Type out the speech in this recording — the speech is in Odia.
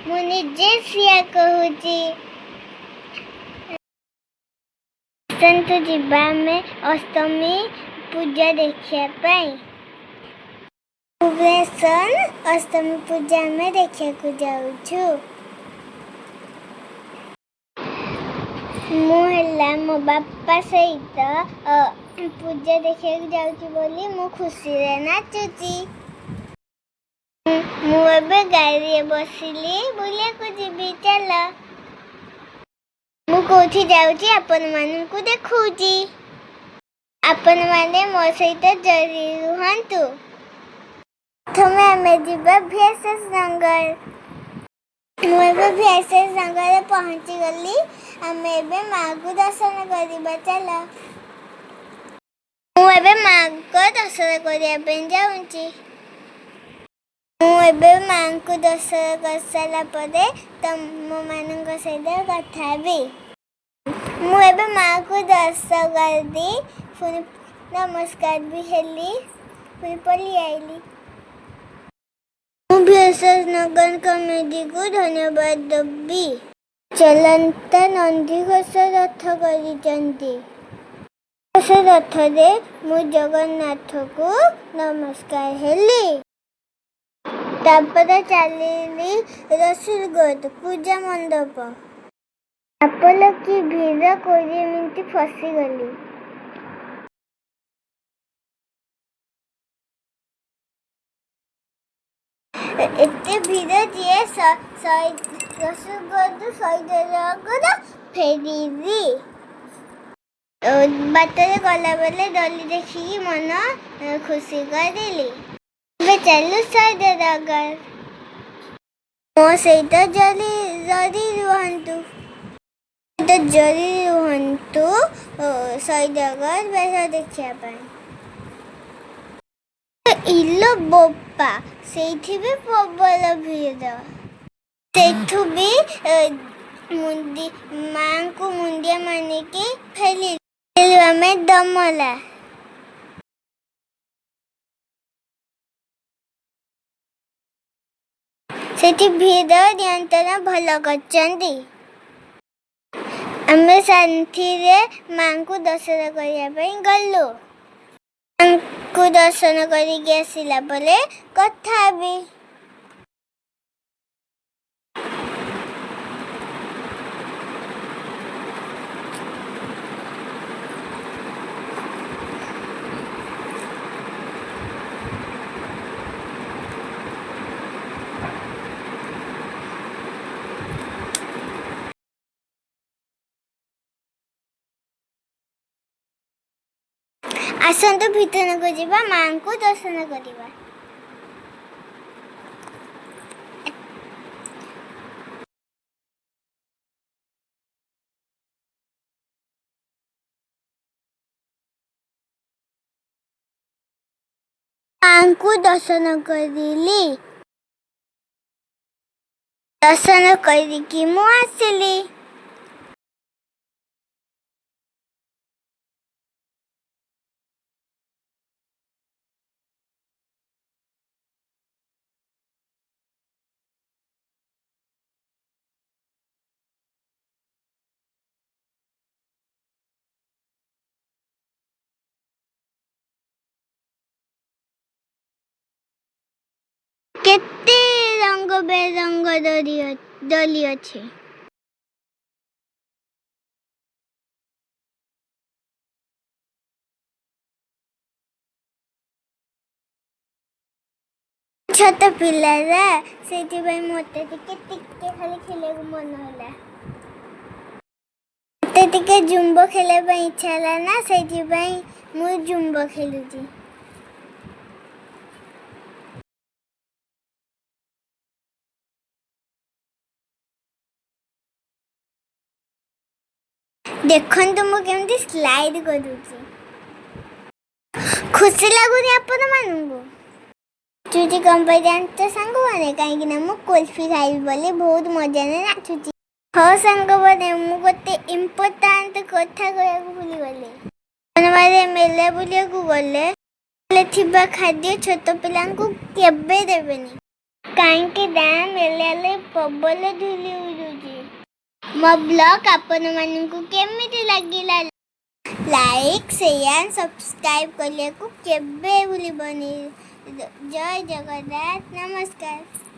ମୁଁ ନିଜେ ସିଆ କହୁଛି। ଆସନ୍ତୁ ଯିବା ଆମେ ଅଷ୍ଟମୀ ପୂଜା ଦେଖିବା ପାଇଁ। ଭୁବନେଶ୍ୱର ଅଷ୍ଟମୀ ପୂଜା ଆମେ ଦେଖିବାକୁ ଯାଉଛୁ। ମୁଁ ହେଲା ମୋ ବାପା ସହିତ ପୂଜା ଦେଖିବାକୁ ଯାଉଛି ବୋଲି ମୁଁ ଖୁସିରେ ନାଚୁଛି। ମୁଁ ଏବେ ଗାଡ଼ିରେ ବସିଲି, ବୁଲିବାକୁ ଯିବି। ଚାଲ, ମୁଁ କୋଉଠି ଯାଉଛି ଆପଣମାନଙ୍କୁ ଦେଖଉଛି। ଆପଣମାନେ ମୋ ସହିତ ଜରି ରୁହନ୍ତୁ। ପ୍ରଥମେ ଆମେ ଯିବା ଭିଏସ୍ଏସ୍ ନଗର। ମୁଁ ଏବେ ଭିଏସ୍ଏସ୍ ନଗରରେ ପହଞ୍ଚିଗଲି। ଆମେ ଏବେ ମାଙ୍କୁ ଦର୍ଶନ କରିବା। ଚାଲ, ମୁଁ ଏବେ ମାଙ୍କ ଦର୍ଶନ କରିବା ପାଇଁ ଯାଉଛି। ମୁଁ ଏବେ ମାଙ୍କୁ ଦର୍ଶନ କରିସାରିଲା ପରେ ତମମାନଙ୍କ ସହିତ କଥା ହେବି। ମୁଁ ଏବେ ମାଙ୍କୁ ଦର୍ଶନ କରିଦି ପୁଣି ନମସ୍କାର ବି ହେଲି, ପୁଣି ପଳେଇ ଆଇଲି। ମୁଁ ଭିଏସ୍ଏସ୍ ନଗର କମିଟିକୁ ଧନ୍ୟବାଦ ଦେବି। ଚଲନ୍ତା ନନ୍ଦିଘୋଷ ରଥ କରିଛନ୍ତି। ସେ ରଥରେ ମୁଁ ଜଗନ୍ନାଥକୁ ନମସ୍କାର ହେଲି। ତାପରେ ଚାଲିଲି ରସୁଲଗଡ଼ ପୂଜା ମଣ୍ଡପ। ଆପଣ କି ଭିଡ଼, 20 ମିନିଟ୍ ଫସିଗଲି। ଏତେ ଭିଡ଼ ଯେ ରସୁଲଗଡ଼ ଶହୀଦନଗର ଫେରିଲି। ବାଟରେ ଗଲାବେଳେ ଡଲି ଦେଖିକି ମନ ଖୁସି କରିଲି। ଏବେ ଚାଲୁ ଶହୀଦନଗର। ମୋ ସହିତ ଜରି ରୁହନ୍ତୁ। ଶହୀଦନଗର ବେଶ ଦେଖିବା ପାଇଁ। ଇଲୋ ବୋପା, ସେଇଠି ବି ପ୍ରବଳ ଭିଡ଼। ସେଇଠୁ ବି ମାଙ୍କୁ ମୁଣ୍ଡିଆ ମାନିକି ଫେରିଲୁ ଆମେ ଦମଲା। ସେଠି ଭିଡ଼ ନିୟନ୍ତ୍ରଣ ଭଲ କରିଛନ୍ତି। ଆମେ ଶାନ୍ତିରେ ମାଙ୍କୁ ଦର୍ଶନ କରିବା ପାଇଁ ଗଲୁ। ମାଙ୍କୁ ଦର୍ଶନ କରିକି ଆସିଲା ପରେ କଥା ହେବି। ଆସନ୍ତୁ ଭିତରକୁ ଯିବା, ମାଙ୍କୁ ଦର୍ଶନ କରିବା। ମାଙ୍କୁ ଦର୍ଶନ କରିଲି। ଦର୍ଶନ କରିକି ମୁଁ ଆସିଲି। କେତେ ରଙ୍ଗ ବେରଙ୍ଗ ଦୋଳି ଅଛି। ଛୋଟ ପିଲାରା, ସେଇଥିପାଇଁ ମୋତେ ଟିକେ ଖାଲି ଖେଳିବାକୁ ମନ ହେଲା। ମୋତେ ଟିକେ ଜୁମ୍ବୋ ଖେଳିବା ପାଇଁ ଇଚ୍ଛା ହେଲା ନା, ସେଇଥିପାଇଁ ମୁଁ ଜୁମ୍ବୋ ଖେଳୁଛି। ଦେଖନ୍ତୁ ମୁଁ କେମିତି ସ୍ଲାଇଡ୍ କରୁଛି। ଖୁସି ଲାଗୁନି ଆପଣମାନଙ୍କୁ? ନାଚୁଛି କ'ଣ ପାଇଁ ଜାଣିଛ ସାଙ୍ଗମାନେ? କାହିଁକିନା ମୁଁ କୁଲ୍ଫି ଖାଇବି ବୋଲି ବହୁତ ମଜାରେ ନାଚୁଛି। ହଉ ସାଙ୍ଗମାନେ, ମୁଁ ଗୋଟେ ଇମ୍ପୋର୍ଟାଣ୍ଟ କଥା କହିବାକୁ ଭୁଲିଗଲି। ଆପଣମାନେ ମେଲା ବୁଲିବାକୁ ଗଲେ ଥିବା ଖାଦ୍ୟ ଛୋଟ ପିଲାଙ୍କୁ କେବେ ଦେବେନି। କାହିଁକି ନା ମେଲାରେ ପବନ ଧୂଳି ଉଡୁଛି। ମୋ ବ୍ଲଗ ଆପଣମାନଙ୍କୁ କେମିତି ଲାଗିଲା? ଲାଇକ୍ ସେୟାର ସବସ୍କ୍ରାଇବ୍ କରିବାକୁ କେବେ ଭୁଲିବନି। ଜୟ ଜଗନ୍ନାଥ, ନମସ୍କାର।